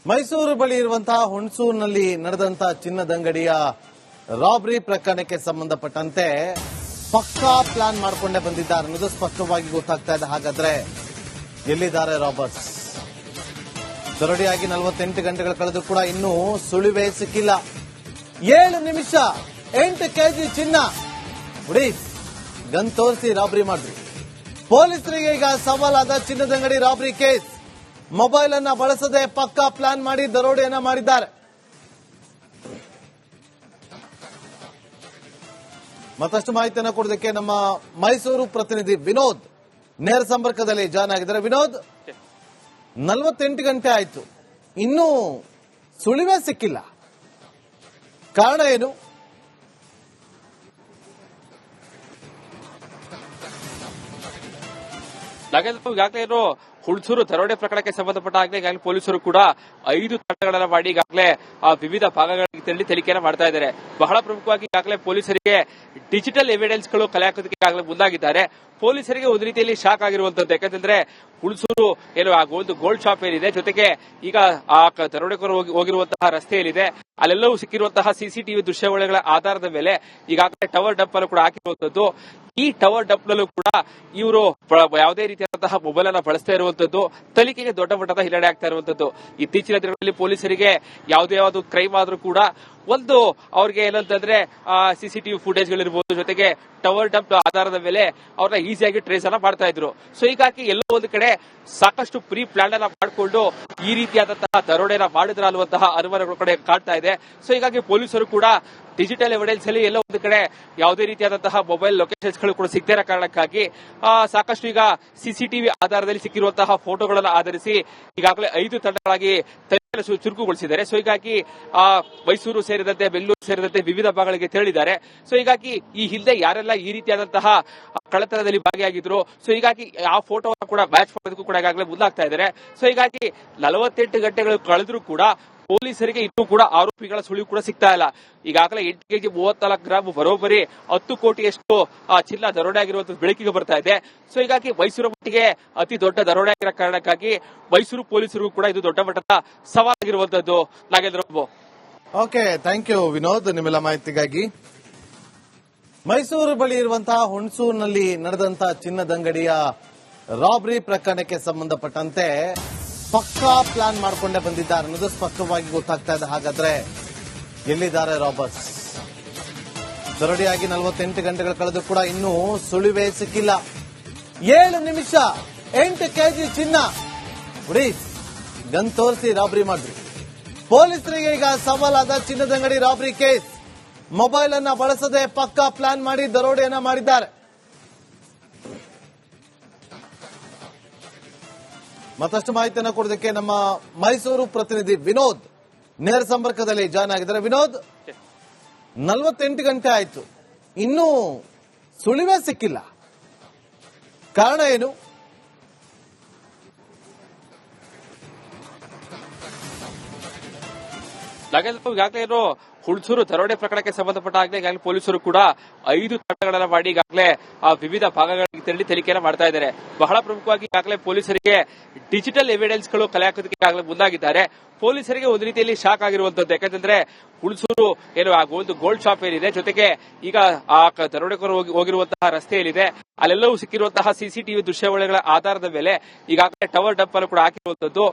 ಮೈಸೂರು ಬಳಿ ಇರುವಂತಹ ಹುಣಸೂರಿನಲ್ಲಿ ನಡೆದಂತಹ ಚಿನ್ನದಂಗಡಿಯ ರಾಬರಿ ಪ್ರಕರಣಕ್ಕೆ ಸಂಬಂಧಪಟ್ಟಂತೆ ಪಕ್ಕಾ ಪ್ಲಾನ್ ಮಾಡಿಕೊಂಡೇ ಬಂದಿದ್ದಾರೆ ಅನ್ನೋದು ಸ್ಪಷ್ಟವಾಗಿ ಗೊತ್ತಾಗ್ತಾ ಇದೆ. ಹಾಗಾದ್ರೆ ಎಲ್ಲಿದ್ದಾರೆ ರಾಬರ್ಸ್? ದರೋಡೆಯಾಗಿ 48 ಗಂಟೆಗಳು ಕಳೆದು ಕೂಡ ಇನ್ನೂ ಸುಳಿವೇ ಸಿಕ್ಕಿಲ್ಲ. 7 ನಿಮಿಷ 8 ಕೆಜಿ ಚಿನ್ನ ಹುಡಿ ಗನ್ ತೋರಿಸಿ ರಾಬರಿ ಮಾಡಿದ್ರು. ಪೊಲೀಸರಿಗೆ ಈಗ ಸವಾಲಾದ ಚಿನ್ನದಂಗಡಿ ರಾಬರಿ ಕೇಸ್. ಮೊಬೈಲ್ ಅನ್ನ ಬಳಸದೆ ಪಕ್ಕಾ ಪ್ಲಾನ್ ಮಾಡಿ ದರೋಡೆಯನ್ನ ಮಾಡಿದ್ದಾರೆ. ಮತ್ತಷ್ಟು ಮಾಹಿತಿಯನ್ನು ಕೊಡೋದಕ್ಕೆ ನಮ್ಮ ಮೈಸೂರು ಪ್ರತಿನಿಧಿ ವಿನೋದ್ ನೇರ ಸಂಪರ್ಕದಲ್ಲಿ ಜಾಯ್ನ್ ಆಗಿದ್ದಾರೆ. ವಿನೋದ್, 48 ಗಂಟೆ ಆಯ್ತು, ಇನ್ನೂ ಸುಳಿವೇ ಸಿಕ್ಕಿಲ್ಲ, ಕಾರಣ ಏನು? ಈಗಾಗಲೇ ಏನು ಹುಣಸೂರು ದರೋಡೆ ಪ್ರಕರಣಕ್ಕೆ ಸಂಬಂಧಪಟ್ಟ ಈಗಾಗಲೇ ಪೊಲೀಸರು ಕೂಡ 5 ತಂಡಗಳನ್ನ ಮಾಡಿ ಈಗಾಗಲೇ ವಿವಿಧ ಭಾಗಗಳಿಗೆ ತೆರಳಿ ತನಿಖೆಯನ್ನು ಮಾಡ್ತಾ ಇದ್ದಾರೆ. ಬಹಳ ಪ್ರಮುಖವಾಗಿ ಈಗಾಗಲೇ ಪೊಲೀಸರಿಗೆ ಡಿಜಿಟಲ್ ಎವಿಡೆನ್ಸ್ಗಳು ಕಲೆ ಹಾಕೋದಕ್ಕೆ ಈಗಾಗಲೇ ಮುಂದಾಗಿದ್ದಾರೆ. ಪೊಲೀಸರಿಗೆ ಒಂದು ರೀತಿಯಲ್ಲಿ ಶಾಕ್ ಆಗಿರುವಂತದ್ದು. ಯಾಕಂತಂದ್ರೆ ಹುಣಸೂರು ಏನು ಒಂದು ಗೋಲ್ಡ್ ಶಾಪ್ ಏನಿದೆ, ಜೊತೆಗೆ ಈಗ ಆ ದರೋಡೆಕೋರು ಹೋಗಿರುವಂತಹ ರಸ್ತೆ ಏನಿದೆ, ಅಲ್ಲೆಲ್ಲವೂ ಸಿಕ್ಕಿರುವಂತಹ ಸಿಸಿಟಿವಿ ದೃಶ್ಯಾವಳಿಗಳ ಆಧಾರದ ಮೇಲೆ ಈಗಾಗಲೇ ಟವರ್ ಡಂಪ್ ಅನ್ನು ಕೂಡ ಹಾಕಿರುವಂತದ್ದು. ಈ ಟವರ್ ಡಂಪ್ ನಲ್ಲೂ ಕೂಡ ಇವರು ಯಾವುದೇ ರೀತಿಯಾದಂತಹ ಮೊಬೈಲ್ ಅನ್ನ ಬಳಸ್ತಾ ಇರುವಂತದ್ದು, ತನಿಖೆಗೆ ದೊಡ್ಡ ಮಟ್ಟದ ಹಿನ್ನಡೆ ಆಗ್ತಾ ಇರುವಂತದ್ದು. ಇತ್ತೀಚಿನ ದಿನಗಳಲ್ಲಿ ಪೊಲೀಸರಿಗೆ ಯಾವುದೇ ಕ್ರೈಮ್ ಆದ್ರೂ ಕೂಡ ಒಂದು ಅವ್ರಿಗೆ ಏನಂತಂದ್ರೆ ಸಿಸಿಟಿವಿ ಫುಟೇಜ್ಗಳಿರ್ಬೋದು, ಜೊತೆಗೆ ಟವರ್ ಡಂಪ್ ಆಧಾರದ ಮೇಲೆ ಅವ್ರನ್ನ ಈಸಿಯಾಗಿ ಟ್ರೇಸ್ ಅನ್ನ ಮಾಡ್ತಾ ಇದ್ರು. ಸೊ ಹೀಗಾಗಿ ಎಲ್ಲೋ ಒಂದು ಕಡೆ ಸಾಕಷ್ಟು ಪ್ರೀ ಪ್ಲಾನ್ ಅನ್ನ ಮಾಡಿಕೊಂಡು ಈ ರೀತಿಯಾದಂತಹ ದರೋಡೆನ ಮಾಡಿದ್ರ ಅನ್ನುವಂತಹ ಅನುಮಾನಗಳು ಕಡೆ ಕಾಡ್ತಾ ಇದೆ. ಸೊ ಹೀಗಾಗಿ ಪೊಲೀಸರು ಕೂಡ ಡಿಜಿಟಲ್ ಎವಿಡೆನ್ಸ್ ಅಲ್ಲಿ ಎಲ್ಲ ಒಂದು ಕಡೆ ಯಾವುದೇ ರೀತಿಯಾದಂತಹ ಮೊಬೈಲ್ ಲೊಕೇಶನ್ಸ್ ಗಳು ಕೂಡ ಸಿಗದೇ ಇರೋ ಕಾರಣಕ್ಕಾಗಿ ಸಾಕಷ್ಟು ಈಗ ಸಿಸಿಟಿವಿ ಆಧಾರದಲ್ಲಿ ಸಿಕ್ಕಿರುವಂತಹ ಫೋಟೋಗಳನ್ನು ಆಧರಿಸಿ ಈಗಾಗಲೇ 5 ತಂಡಗಳಾಗಿ ಚುರುಕುಗೊಳಿಸಿದ್ದಾರೆ. ಸೊ ಹೀಗಾಗಿ ಮೈಸೂರು ಸೇರಿದಂತೆ ಬೆಂಗಳೂರು ಸೇರಿದಂತೆ ವಿವಿಧ ಭಾಗಗಳಿಗೆ ತೆರಳಿದ್ದಾರೆ. ಸೊ ಹೀಗಾಗಿ ಈ ಹಿಂದೆ ಯಾರೆಲ್ಲ ಈ ರೀತಿಯಾದಂತಹ ಕಳ್ಳತನದಲ್ಲಿ ಭಾಗಿಯಾಗಿದ್ರು, ಸೊ ಹೀಗಾಗಿ ಆ ಫೋಟೋವನ್ನು ಕೂಡ ಮ್ಯಾಚ್ ಮಾಡೋದಕ್ಕೂ ಕೂಡ ಈಗಾಗಲೇ ಮುಂದಾಗ್ತಾ ಇದ್ದಾರೆ. ಸೊ ಹೀಗಾಗಿ 48 ಗಂಟೆಗಳು ಕಳೆದ್ರೂ ಕೂಡ ಪೊಲೀಸರಿಗೆ ಇನ್ನೂ ಕೂಡ ಆರೋಪಿಗಳ ಸುಳಿವು ಕೂಡ ಸಿಗ್ತಾ ಇಲ್ಲ. ಈಗಾಗಲೇ 8 ಕೆಜಿ 34 ಗ್ರಾಮ್ ಬರೋಬ್ಬರಿ 10 ಕೋಟಿಯಷ್ಟು ಚಿನ್ನ ದರೋಡೆ ಆಗಿರುವಂತದ್ದು ಬೆಳಕಿಗೆ ಬರ್ತಾ ಇದೆ. ಸೊ ಹೀಗಾಗಿ ಮೈಸೂರು ಮಟ್ಟಿಗೆ ಅತಿ ದೊಡ್ಡ ದರೋಡೆ ಆಗಿರೋ ಕಾರಣಕ್ಕಾಗಿ ಮೈಸೂರು ಪೊಲೀಸರಿಗೂ ಕೂಡ ಇದು ದೊಡ್ಡ ಮಟ್ಟದ ಸವಾಲಾಗಿರುವಂತದ್ದು. Nagendra Babu. Okay, thank you Vinod ನಿಮ್ಮೆಲ್ಲ ಮಾಹಿತಿಗಾಗಿ. ಮೈಸೂರು ಬಳಿ ಇರುವಂತಹ ಹುಣಸೂರಿನಲ್ಲಿ ನಡೆದಂತಹ ಚಿನ್ನದಂಗಡಿಯ ರಾಬರಿ ಪ್ರಕರಣಕ್ಕೆ ಸಂಬಂಧಪಟ್ಟಂತೆ ಪಕ್ಕಾ ಪ್ಲಾನ್ ಮಾಡಿಕೊಂಡೇ ಬಂದಿದ್ದಾರೆ ಅನ್ನೋದು ಸ್ಪಷ್ಟವಾಗಿ ಗೊತ್ತಾಗ್ತಾ ಇದೆ. ಹಾಗಾದ್ರೆ ಎಲ್ಲಿದ್ದಾರೆ ರಾಬರ್ಸ್? ದರೋಡೆಯಾಗಿ 48 ಗಂಟೆಗಳು ಕಳೆದು ಕೂಡ ಇನ್ನೂ ಸುಳಿವೇ ಸಿಕ್ಕಿಲ್ಲ. 7 ನಿಮಿಷ 8 ಕೆಜಿ ಚಿನ್ನ ಹುಡಿ ಗನ್ ತೋರಿಸಿ ರಾಬರಿ ಮಾಡಿದ್ರು. ಪೊಲೀಸರಿಗೆ ಈಗ ಸವಾಲಾದ ಚಿನ್ನದಂಗಡಿ ರಾಬರಿ ಕೇಸ್. ಮೊಬೈಲ್ ಅನ್ನ ಬಳಸದೆ ಪಕ್ಕಾ ಪ್ಲಾನ್ ಮಾಡಿ ದರೋಡೆಯನ್ನ ಮಾಡಿದ್ದಾರೆ. ಮತ್ತಷ್ಟು ಮಾಹಿತಿಯನ್ನು ಕೊಡೋದಕ್ಕೆ ನಮ್ಮ ಮೈಸೂರು ಪ್ರತಿನಿಧಿ ವಿನೋದ್ ನೇರ ಸಂಪರ್ಕದಲ್ಲಿ ಜಾಯ್ನ್ ಆಗಿದ್ದಾರೆ. ವಿನೋದ್, 48 ಗಂಟೆ ಆಯ್ತು, ಇನ್ನೂ ಸುಳಿವೇ ಸಿಕ್ಕಿಲ್ಲ, ಕಾರಣ ಏನು? ಈಗಾಗಲೇ ಏನು ಹುಣಸೂರು ದರೋಡೆ ಪ್ರಕರಣಕ್ಕೆ ಸಂಬಂಧಪಟ್ಟ ಈಗಾಗಲೇ ಪೊಲೀಸರು ಕೂಡ 5 ತಂಡಗಳನ್ನ ಮಾಡಿ ಈಗಾಗಲೇ ವಿವಿಧ ಭಾಗಗಳಿಗೆ ತೆರಳಿ ತನಿಖೆಯನ್ನು ಮಾಡ್ತಾ ಇದ್ದಾರೆ. ಬಹಳ ಪ್ರಮುಖವಾಗಿ ಈಗಾಗಲೇ ಪೊಲೀಸರಿಗೆ ಡಿಜಿಟಲ್ ಎವಿಡೆನ್ಸ್ಗಳು ಕಲೆ ಹಾಕೋದಕ್ಕೆ ಈಗಾಗಲೇ ಮುಂದಾಗಿದ್ದಾರೆ. ಪೊಲೀಸರಿಗೆ ಒಂದು ರೀತಿಯಲ್ಲಿ ಶಾಕ್ ಆಗಿರುವಂತದ್ದು. ಯಾಕಂತಂದ್ರೆ ಹುಣಸೂರು ಏನು ಒಂದು ಗೋಲ್ಡ್ ಶಾಪ್ ಏನಿದೆ, ಜೊತೆಗೆ ಈಗ ಆ ದರೋಡೆಕೋರು ಹೋಗಿರುವಂತಹ ರಸ್ತೆ ಏನಿದೆ, ಅಲ್ಲೆಲ್ಲವೂ ಸಿಕ್ಕಿರುವಂತಹ ಸಿಸಿಟಿವಿ ದೃಶ್ಯಾವಳಿಗಳ ಆಧಾರದ ಮೇಲೆ ಈಗಾಗಲೇ ಟವರ್ ಡಂಪ್ ಅನ್ನು ಕೂಡ ಹಾಕಿರುವಂತದ್ದು.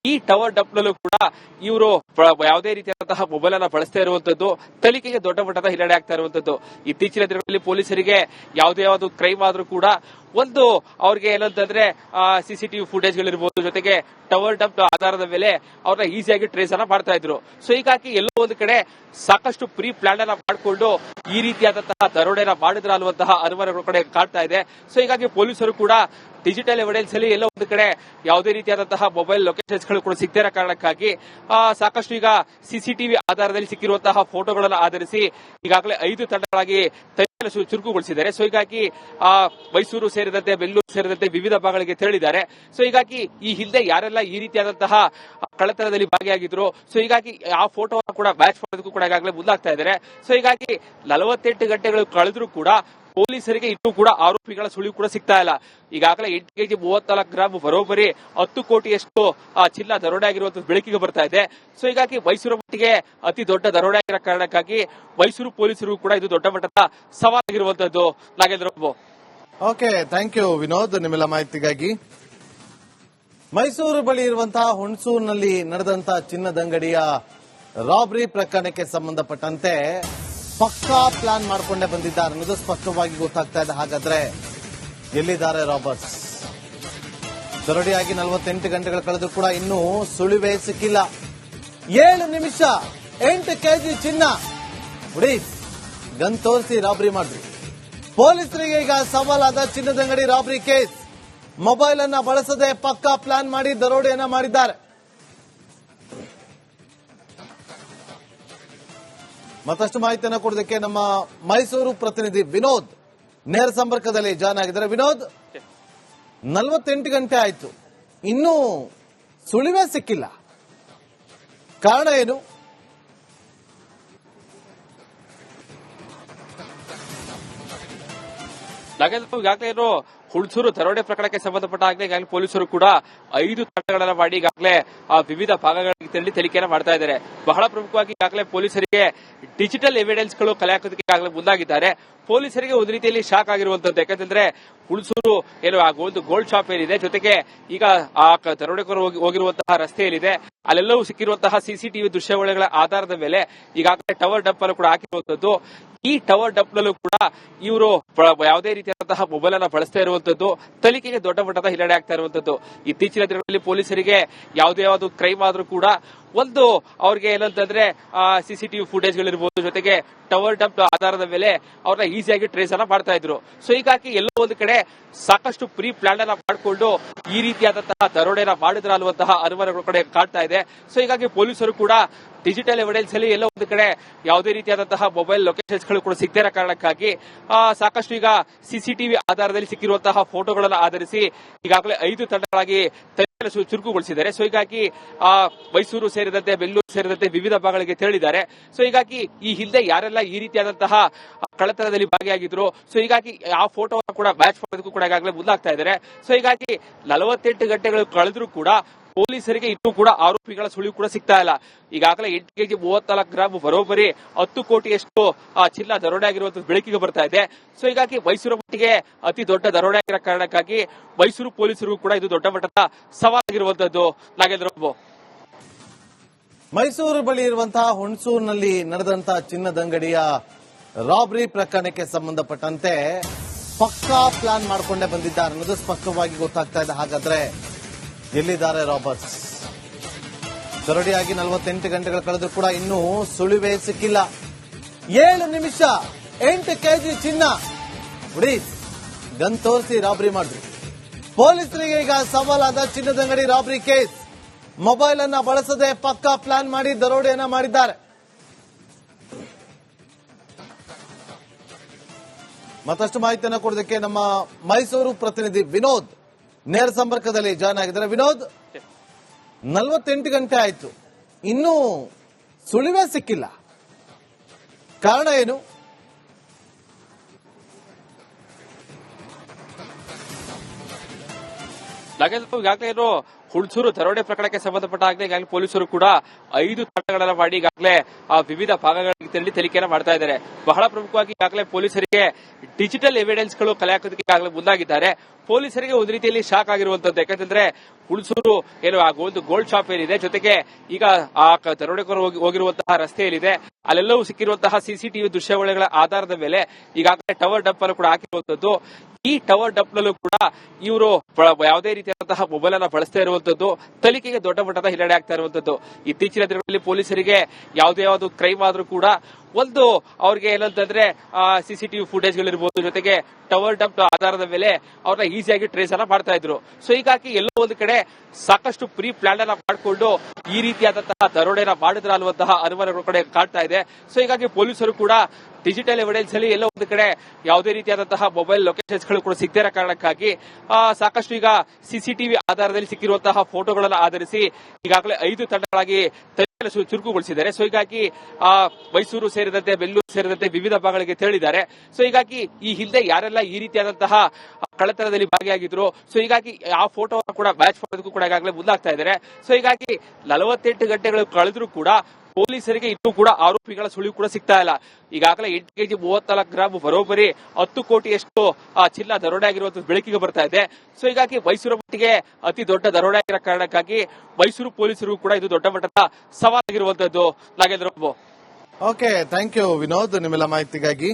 ಈ ಟವರ್ ಡಂಪ್ ನಲ್ಲೂ ಕೂಡ ಇವರು ಯಾವುದೇ ರೀತಿಯಾದಂತಹ ಮೊಬೈಲ್ ಅನ್ನ ಬಳಸ್ತಾ ಇರುವಂತದ್ದು, ತನಿಖೆಗೆ ದೊಡ್ಡ ಮಟ್ಟದ ಹಿನ್ನಡೆ ಆಗ್ತಾ ಇರುವಂತದ್ದು. ಇತ್ತೀಚಿನ ದಿನಗಳಲ್ಲಿ ಪೊಲೀಸರಿಗೆ ಯಾವುದೇ ಕ್ರೈಮ್ ಆದ್ರೂ ಕೂಡ ಒಂದು ಅವ್ರಿಗೆ ಏನಂತಂದ್ರೆ ಸಿಸಿಟಿವಿ ಫುಟೇಜ್ಗಳಿರ್ಬೋದು, ಜೊತೆಗೆ ಟವರ್ ಡಂಪ್ ಆಧಾರದ ಮೇಲೆ ಅವ್ರನ್ನ ಈಸಿಯಾಗಿ ಟ್ರೇಸ್ ಅನ್ನ ಮಾಡ್ತಾ ಇದ್ರು. ಸೊ ಹೀಗಾಗಿ ಎಲ್ಲೋ ಒಂದು ಕಡೆ ಸಾಕಷ್ಟು ಪ್ರೀ ಪ್ಲಾನ್ ಅನ್ನ ಮಾಡಿಕೊಂಡು ಈ ರೀತಿಯಾದಂತಹ ದರೋಡೆನ ಮಾಡಿದ್ರ ಅನ್ನುವಂತಹ ಅನುಮಾನಗಳು ಕಡೆ ಕಾಡ್ತಾ ಇದೆ. ಸೊ ಹೀಗಾಗಿ ಪೊಲೀಸರು ಕೂಡ ಡಿಜಿಟಲ್ ಎವಿಡೆನ್ಸ್ ಅಲ್ಲಿ ಎಲ್ಲ ಒಂದು ಕಡೆ ಯಾವುದೇ ರೀತಿಯಾದಂತಹ ಮೊಬೈಲ್ ಲೊಕೇಶನ್ಸ್ ಗಳು ಕೂಡ ಸಿಗದೇ ಇರೋ ಕಾರಣಕ್ಕಾಗಿ ಸಾಕಷ್ಟು ಈಗ ಸಿಸಿಟಿವಿ ಆಧಾರದಲ್ಲಿ ಸಿಕ್ಕಿರುವಂತಹ ಫೋಟೋಗಳನ್ನು ಆಧರಿಸಿ ಈಗಾಗಲೇ 5 ತಂಡಗಳಾಗಿ ಚುರುಕುಗೊಳಿಸಿದ್ದಾರೆ. ಸೊ ಹೀಗಾಗಿ ಮೈಸೂರು ಸೇರಿದಂತೆ ಬೆಂಗಳೂರು ಸೇರಿದಂತೆ ವಿವಿಧ ಭಾಗಗಳಿಗೆ ತೆರಳಿದ್ದಾರೆ. ಸೊ ಹೀಗಾಗಿ ಈ ಹಿಂದೆ ಯಾರೆಲ್ಲ ಈ ರೀತಿಯಾದಂತಹ ಕಳ್ಳತನದಲ್ಲಿ ಭಾಗಿಯಾಗಿದ್ರು, ಸೊ ಹೀಗಾಗಿ ಆ ಫೋಟೋವನ್ನು ಕೂಡ ಮ್ಯಾಚ್ ಮಾಡೋದಕ್ಕೂ ಕೂಡ ಈಗಾಗಲೇ ಮುಂದಾಗ್ತಾ ಇದ್ದಾರೆ. ಸೊ ಹೀಗಾಗಿ 48 ಗಂಟೆಗಳು ಕಳೆದ್ರೂ ಕೂಡ ಪೊಲೀಸರಿಗೆ ಇನ್ನೂ ಕೂಡ ಆರೋಪಿಗಳ ಸುಳಿವು ಕೂಡ ಸಿಗ್ತಾ ಇಲ್ಲ. ಈಗಾಗಲೇ 8 ಕೆಜಿ 34 ಗ್ರಾಂ ಬರೋಬ್ಬರಿ 10 ಕೋಟಿಯಷ್ಟು ಚಿನ್ನ ದರೋಡೆ ಆಗಿರುವಂತದ್ದು ಬೆಳಕಿಗೆ ಬರ್ತಾ ಇದೆ. ಸೊ ಹೀಗಾಗಿ ಮೈಸೂರು ಮಟ್ಟಿಗೆ ಅತಿ ದೊಡ್ಡ ದರೋಡೆ ಆಗಿರೋ ಕಾರಣಕ್ಕಾಗಿ ಮೈಸೂರು ಪೊಲೀಸರು ಕೂಡ ಇದು ದೊಡ್ಡ ಮಟ್ಟದ ಸವಾಲಾಗಿರುವಂತದ್ದು. Nagendra Babu. Okay, thank you Vinod ನಿಮ್ಮೆಲ್ಲ ಮಾಹಿತಿಗಾಗಿ. ಮೈಸೂರು ಬಳಿ ಇರುವಂತಹ ಹುಣಸೂರಿನಲ್ಲಿ ನಡೆದಂತಹ ಚಿನ್ನದಂಗಡಿಯ ರಾಬರಿ ಪ್ರಕರಣಕ್ಕೆ ಸಂಬಂಧಪಟ್ಟಂತೆ ಪಕ್ಕಾ ಪ್ಲಾನ್ ಮಾಡಿಕೊಂಡೇ ಬಂದಿದ್ದಾರೆ ಅನ್ನೋದು ಸ್ಪಷ್ಟವಾಗಿ ಗೊತ್ತಾಗ್ತಾ ಇದೆ. ಹಾಗಾದ್ರೆ ಎಲ್ಲಿದ್ದಾರೆ ರಾಬರ್ಸ್? ದರೋಡೆಯಾಗಿ 48 ಗಂಟೆಗಳು ಕಳೆದು ಕೂಡ ಇನ್ನೂ ಸುಳಿವೇ ಸಿಕ್ಕಿಲ್ಲ. 7 ನಿಮಿಷ 8 ಕೆಜಿ ಚಿನ್ನ ಹುಡಿ ಗನ್ ತೋರಿಸಿ ರಾಬರಿ ಮಾಡಿದ್ರು. ಪೊಲೀಸರಿಗೆ ಈಗ ಸವಾಲಾದ ಚಿನ್ನದಂಗಡಿ ರಾಬರಿ ಕೇಸ್. ಮೊಬೈಲ್ ಅನ್ನ ಬಳಸದೆ ಪಕ್ಕಾ ಪ್ಲಾನ್ ಮಾಡಿ ದರೋಡೆಯನ್ನ ಮಾಡಿದ್ದಾರೆ. ಮತ್ತಷ್ಟು ಮಾಹಿತಿಯನ್ನು ಕೊಡೋದಕ್ಕೆ ನಮ್ಮ ಮೈಸೂರು ಪ್ರತಿನಿಧಿ ವಿನೋದ್ ನೇರ ಸಂಪರ್ಕದಲ್ಲಿ ಜಾಯ್ನ್ ಆಗಿದ್ದಾರೆ. ವಿನೋದ್, 48 ಗಂಟೆ ಆಯ್ತು, ಇನ್ನೂ ಸುಳಿವೇ ಸಿಕ್ಕಿಲ್ಲ, ಕಾರಣ ಏನು? ನಾಗೇಂದ್ರ ಈಗಾಗಲೇ ಹುಣಸೂರು ದರೋಡೆ ಪ್ರಕರಣಕ್ಕೆ ಸಂಬಂಧಪಟ್ಟ ಈಗಾಗಲೇ ಪೊಲೀಸರು ಕೂಡ 5 ತಂಡಗಳನ್ನ ಮಾಡಿ ಈಗಾಗಲೇ ವಿವಿಧ ಭಾಗಗಳಿಗೆ ತೆರಳಿ ತನಿಖೆಯನ್ನು ಮಾಡ್ತಾ ಇದ್ದಾರೆ. ಬಹಳ ಪ್ರಮುಖವಾಗಿ ಈಗಾಗಲೇ ಪೊಲೀಸರಿಗೆ ಡಿಜಿಟಲ್ ಎವಿಡೆನ್ಸ್ಗಳು ಕಲೆ ಹಾಕೋದಕ್ಕೆ ಈಗಾಗಲೇ ಮುಂದಾಗಿದ್ದಾರೆ. ಪೊಲೀಸರಿಗೆ ಒಂದು ರೀತಿಯಲ್ಲಿ ಶಾಕ್ ಆಗಿರುವಂತದ್ದು. ಯಾಕಂತಂದ್ರೆ ಹುಣಸೂರು ಏನು ಒಂದು ಗೋಲ್ಡ್ ಶಾಪ್ ಏನಿದೆ, ಜೊತೆಗೆ ಈಗ ಆ ದರೋಡೆಕೋರು ಹೋಗಿರುವಂತಹ ರಸ್ತೆ ಏನಿದೆ, ಅಲ್ಲೆಲ್ಲವೂ ಸಿಕ್ಕಿರುವಂತಹ ಸಿಸಿಟಿವಿ ದೃಶ್ಯಾವಳಿಗಳ ಆಧಾರದ ಮೇಲೆ ಈಗಾಗಲೇ ಟವರ್ ಡಂಪ್ ಅನ್ನು ಕೂಡ ಹಾಕಿರುವಂತದ್ದು. ಈ ಟವರ್ ಡಂಪ್ ನಲ್ಲೂ ಕೂಡ ಇವರು ಯಾವುದೇ ರೀತಿಯಾದಂತಹ ಮೊಬೈಲ್ ಅನ್ನ ಬಳಸ್ತಾ ಇರುವಂತದ್ದು, ತನಿಖೆಗೆ ದೊಡ್ಡ ಮಟ್ಟದ ಹಿನ್ನಡೆ ಆಗ್ತಾ ಇರುವಂತದ್ದು. ಇತ್ತೀಚಿನ ದಿನಗಳಲ್ಲಿ ಪೊಲೀಸರಿಗೆ ಯಾವುದೇ ಕ್ರೈಮ್ ಆದ್ರೂ ಕೂಡ ಒಂದು ಅವ್ರಿಗೆ ಏನಂತಂದ್ರೆ ಸಿಸಿಟಿವಿ ಫುಟೇಜ್ಗಳಿರ್ಬೋದು, ಜೊತೆಗೆ ಟವರ್ ಡಂಪ್ ಆಧಾರದ ಮೇಲೆ ಅವ್ರನ್ನ ಈಸಿಯಾಗಿ ಟ್ರೇಸ್ ಅನ್ನ ಮಾಡ್ತಾ ಇದ್ರು. ಸೊ ಹೀಗಾಗಿ ಎಲ್ಲೋ ಒಂದು ಕಡೆ ಸಾಕಷ್ಟು ಪ್ರೀ ಪ್ಲಾನ್ ಅನ್ನ ಮಾಡಿಕೊಂಡು ಈ ರೀತಿಯಾದಂತಹ ದರೋಡೆನ ಮಾಡಿದ್ರ ಅನ್ನುವಂತಹ ಅನುಮಾನಗಳು ಕಡೆ ಕಾಡ್ತಾ ಇದೆ. ಸೊ ಹೀಗಾಗಿ ಪೊಲೀಸರು ಕೂಡ ಡಿಜಿಟಲ್ ಎವಿಡೆನ್ಸ್ ಅಲ್ಲಿ ಎಲ್ಲ ಒಂದು ಕಡೆ ಯಾವುದೇ ರೀತಿಯಾದಂತಹ ಮೊಬೈಲ್ ಲೊಕೇಶನ್ಸ್ ಗಳು ಕೂಡ ಸಿಗದೇ ಇರೋ ಕಾರಣಕ್ಕಾಗಿ ಸಾಕಷ್ಟು ಈಗ ಸಿಸಿಟಿವಿ ಆಧಾರದಲ್ಲಿ ಸಿಕ್ಕಿರುವಂತಹ ಫೋಟೋಗಳನ್ನು ಆಧರಿಸಿ ಈಗಾಗಲೇ 5 ತಂಡಗಳಾಗಿ ಚುರುಕುಗೊಳಿಸಿದ್ದಾರೆ. ಸೊ ಹೀಗಾಗಿ ಮೈಸೂರು ಸೇರಿದಂತೆ ಬೆಂಗಳೂರು ಸೇರಿದಂತೆ ವಿವಿಧ ಭಾಗಗಳಿಗೆ ತೆರಳಿದ್ದಾರೆ. ಸೊ ಹೀಗಾಗಿ ಈ ಹಿಂದೆ ಯಾರೆಲ್ಲ ಈ ರೀತಿಯಾದಂತಹ ಕಳ್ಳತನದಲ್ಲಿ ಭಾಗಿಯಾಗಿದ್ರು, ಸೊ ಹೀಗಾಗಿ ಆ ಫೋಟೋವನ್ನು ಕೂಡ ಮ್ಯಾಚ್ ಮಾಡೋದಕ್ಕೂ ಕೂಡ ಈಗಾಗಲೇ ಮುಂದಾಗ್ತಾ ಇದ್ದಾರೆ. ಸೊ ಹೀಗಾಗಿ 48 ಗಂಟೆಗಳು ಕಳೆದ್ರೂ ಕೂಡ ಪೊಲೀಸರಿಗೆ ಇನ್ನೂ ಕೂಡ ಆರೋಪಿಗಳ ಸುಳಿವು ಕೂಡ ಸಿಗ್ತಾ ಇಲ್ಲ. ಈಗಾಗಲೇ 8 ಕೆಜಿ 34 ಗ್ರಾಂ ಬರೋಬ್ಬರಿ 10 ಕೋಟಿಯಷ್ಟು ಚಿನ್ನ ದರೋಡೆ ಆಗಿರುವಂತದ್ದು ಬೆಳಕಿಗೆ ಬರ್ತಾ ಇದೆ. ಸೊ ಹೀಗಾಗಿ ಮೈಸೂರು ಮಟ್ಟಿಗೆ ಅತಿ ದೊಡ್ಡ ದರೋಡೆ ಆಗಿರೋ ಕಾರಣಕ್ಕಾಗಿ ಮೈಸೂರು ಪೊಲೀಸರು ಕೂಡ ಇದು ದೊಡ್ಡ ಮಟ್ಟದ ಸವಾಲಾಗಿರುವಂತದ್ದು. ನಾಗೇಂದ್ರ ಬಾಬು. ಮೈಸೂರು ಬಳಿ ಇರುವಂತಹ ಹುಣಸೂರಿನಲ್ಲಿ ನಡೆದಂತಹ ಚಿನ್ನದಂಗಡಿಯ ರಾಬರಿ ಪ್ರಕರಣಕ್ಕೆ ಸಂಬಂಧಪಟ್ಟಂತೆ ಪಕ್ಕಾ ಪ್ಲಾನ್ ಮಾಡಿಕೊಂಡೇ ಬಂದಿದ್ದಾರೆ ಅನ್ನೋದು ಸ್ಪಷ್ಟವಾಗಿ ಗೊತ್ತಾಗ್ತಾ ಇದೆ. ಹಾಗಾದ್ರೆ ಎಲ್ಲಿದ್ದಾರೆ ರಾಬರ್ಸ್? ದರೋಡೆಯಾಗಿ 48 ಗಂಟೆಗಳು ಕಳೆದು ಕೂಡ ಇನ್ನೂ ಸುಳಿವೇ ಸಿಕ್ಕಿಲ್ಲ. 7 ನಿಮಿಷ 8 ಕೆಜಿ ಚಿನ್ನ ಹುಡಿ ಗನ್ ತೋರಿಸಿ ರಾಬರಿ ಮಾಡಿದ್ರು. ಪೊಲೀಸರಿಗೆ ಈಗ ಸವಾಲಾದ ಚಿನ್ನದಂಗಡಿ ರಾಬರಿ ಕೇಸ್. ಮೊಬೈಲ್ ಅನ್ನ ಬಳಸದೆ ಪಕ್ಕಾ ಪ್ಲಾನ್ ಮಾಡಿ ದರೋಡೆಯನ್ನ ಮಾಡಿದ್ದಾರೆ. ಮತ್ತಷ್ಟು ಮಾಹಿತಿಯನ್ನು ಕೊಡೋದಕ್ಕೆ ನಮ್ಮ ಮೈಸೂರು ಪ್ರತಿನಿಧಿ ವಿನೋದ್ ನೇರ ಸಂಪರ್ಕದಲ್ಲಿ ಜಾಯ್ನ್ ಆಗಿದ್ದಾರೆ. ವಿನೋದ್, 48 ಗಂಟೆ ಆಯ್ತು, ಇನ್ನೂ ಸುಳಿವೇ ಸಿಕ್ಕಿಲ್ಲ, ಕಾರಣ ಏನು? ನಾಗೇಂದ್ರ ಈಗಾಗಲೇ ಹುಣಸೂರು ದರೋಡೆ ಪ್ರಕರಣಕ್ಕೆ ಸಂಬಂಧಪಟ್ಟ ಈಗಾಗಲೇ ಪೊಲೀಸರು ಕೂಡ 5 ತಂಡಗಳನ್ನ ಮಾಡಿ ಈಗಾಗಲೇ ವಿವಿಧ ಭಾಗಗಳಿಗೆ ತೆರಳಿ ತನಿಖೆಯನ್ನು ಮಾಡ್ತಾ ಇದ್ದಾರೆ. ಬಹಳ ಪ್ರಮುಖವಾಗಿ ಈಗಾಗಲೇ ಪೊಲೀಸರಿಗೆ ಡಿಜಿಟಲ್ ಎವಿಡೆನ್ಸ್ಗಳು ಕಲೆ ಹಾಕೋದಕ್ಕೆ ಈಗಾಗಲೇ ಮುಂದಾಗಿದ್ದಾರೆ. ಪೊಲೀಸರಿಗೆ ಒಂದು ರೀತಿಯಲ್ಲಿ ಶಾಕ್ ಆಗಿರುವಂತದ್ದು. ಯಾಕಂತಂದ್ರೆ ಹುಣಸೂರು ಒಂದು ಗೋಲ್ಡ್ ಶಾಪ್ ಏನಿದೆ, ಜೊತೆಗೆ ಈಗ ಆ ದರೋಡೆಕೋರು ಹೋಗಿರುವಂತಹ ರಸ್ತೆ ಏನಿದೆ, ಅಲ್ಲೆಲ್ಲವೂ ಸಿಕ್ಕಿರುವಂತಹ ಸಿಸಿಟಿವಿ ದೃಶ್ಯಾವಳಿಗಳ ಆಧಾರದ ಮೇಲೆ ಈಗಾಗಲೇ ಟವರ್ ಡಂಪ್ ಅನ್ನು ಕೂಡ ಹಾಕಿರುವಂತದ್ದು. ಈ ಟವರ್ ಡಂಪ್ ನಲ್ಲೂ ಕೂಡ ಇವರು ಯಾವುದೇ ರೀತಿಯಾದಂತಹ ಮೊಬೈಲ್ ಅನ್ನ ಬಳಸ್ತಾ ಇರುವಂತದ್ದು, ತನಿಖೆಗೆ ದೊಡ್ಡ ಮಟ್ಟದ ಹಿನ್ನಡೆ ಆಗ್ತಾ ಇರುವಂತದ್ದು. ಇತ್ತೀಚಿನ ದಿನಗಳಲ್ಲಿ ಪೊಲೀಸರಿಗೆ ಯಾವುದೇ ಕ್ರೈಮ್ ಆದ್ರೂ ಕೂಡ ಒಂದು ಅವ್ರಿಗೆ ಏನಂತಂದ್ರೆ ಸಿಸಿಟಿವಿ ಫುಟೇಜ್ಗಳಿರ್ಬೋದು, ಜೊತೆಗೆ ಟವರ್ ಡಂಪ್ ಆಧಾರದ ಮೇಲೆ ಅವ್ರನ್ನ ಈಸಿಯಾಗಿ ಟ್ರೇಸ್ ಅನ್ನ ಮಾಡ್ತಾ ಇದ್ರು. ಸೊ ಹೀಗಾಗಿ ಎಲ್ಲೋ ಒಂದು ಕಡೆ ಸಾಕಷ್ಟು ಪ್ರೀ ಪ್ಲಾನ್ ಅನ್ನ ಮಾಡಿಕೊಂಡು ಈ ರೀತಿಯಾದಂತಹ ದರೋಡೆನ ಮಾಡಿದ್ರ ಅನ್ನುವಂತಹ ಅನುಮಾನಗಳು ಕಡೆ ಕಾಡ್ತಾ ಇದೆ. ಸೊ ಹೀಗಾಗಿ ಪೊಲೀಸರು ಕೂಡ ಡಿಜಿಟಲ್ ಎವಿಡೆನ್ಸ್ ಅಲ್ಲಿ ಎಲ್ಲೋ ಒಂದು ಕಡೆ ಯಾವುದೇ ರೀತಿಯಾದಂತಹ ಮೊಬೈಲ್ ಲೊಕೇಶನ್ಸ್ ಗಳು ಕೂಡ ಸಿಗದೇ ಇರೋ ಕಾರಣಕ್ಕಾಗಿ ಸಾಕಷ್ಟು ಈಗ ಸಿಸಿಟಿವಿ ಆಧಾರದಲ್ಲಿ ಸಿಕ್ಕಿರುವಂತಹ ಫೋಟೋಗಳನ್ನು ಆಧರಿಸಿ ಈಗಾಗಲೇ 5 ತಂಡಗಳಾಗಿ ಚುರುಕುಗೊಳಿಸಿದ್ದಾರೆ. ಸೊ ಹೀಗಾಗಿ ಮೈಸೂರು ಸೇರಿದಂತೆ ಬೆಂಗಳೂರು ಸೇರಿದಂತೆ ವಿವಿಧ ಭಾಗಗಳಿಗೆ ತೆರಳಿದ್ದಾರೆ. ಸೊ ಹೀಗಾಗಿ ಈ ಹಿಂದೆ ಯಾರೆಲ್ಲ ಈ ರೀತಿಯಾದಂತಹ ಕಳ್ಳತನದಲ್ಲಿ ಭಾಗಿಯಾಗಿದ್ರು, ಸೊ ಹೀಗಾಗಿ ಆ ಫೋಟೋವನ್ನು ಕೂಡ ಮ್ಯಾಚ್ ಮಾಡೋದಕ್ಕೂ ಕೂಡ ಈಗಾಗಲೇ ಮುಂದಾಗ್ತಾ ಇದ್ದಾರೆ. ಸೊ ಹೀಗಾಗಿ 48 ಗಂಟೆಗಳು ಕಳೆದ್ರೂ ಕೂಡ ಪೊಲೀಸರಿಗೆ ಇನ್ನೂ ಕೂಡ ಆರೋಪಿಗಳ ಸುಳಿವು ಕೂಡ ಸಿಗ್ತಾ ಇಲ್ಲ. ಈಗಾಗಲೇ 8 ಕೆಜಿ 34 ಗ್ರಾಂ ಬರೋಬ್ಬರಿ 10 ಕೋಟಿಯಷ್ಟು ಚಿನ್ನ ದರೋಡೆ ಆಗಿರುವಂತದ್ದು ಬೆಳಕಿಗೆ ಬರ್ತಾ ಇದೆ. ಸೊ ಹೀಗಾಗಿ ಮೈಸೂರು ಮಟ್ಟಿಗೆ ಅತಿ ದೊಡ್ಡ ದರೋಡೆ ಆಗಿರೋ ಕಾರಣಕ್ಕಾಗಿ ಮೈಸೂರು ಪೊಲೀಸರು ಕೂಡ ಇದು ದೊಡ್ಡ ಮಟ್ಟದ ಸವಾಲಾಗಿರುವಂತದ್ದು. Nagendra Babu. Okay, thank you Vinod ನಿಮ್ಮೆಲ್ಲ ಮಾಹಿತಿಗಾಗಿ.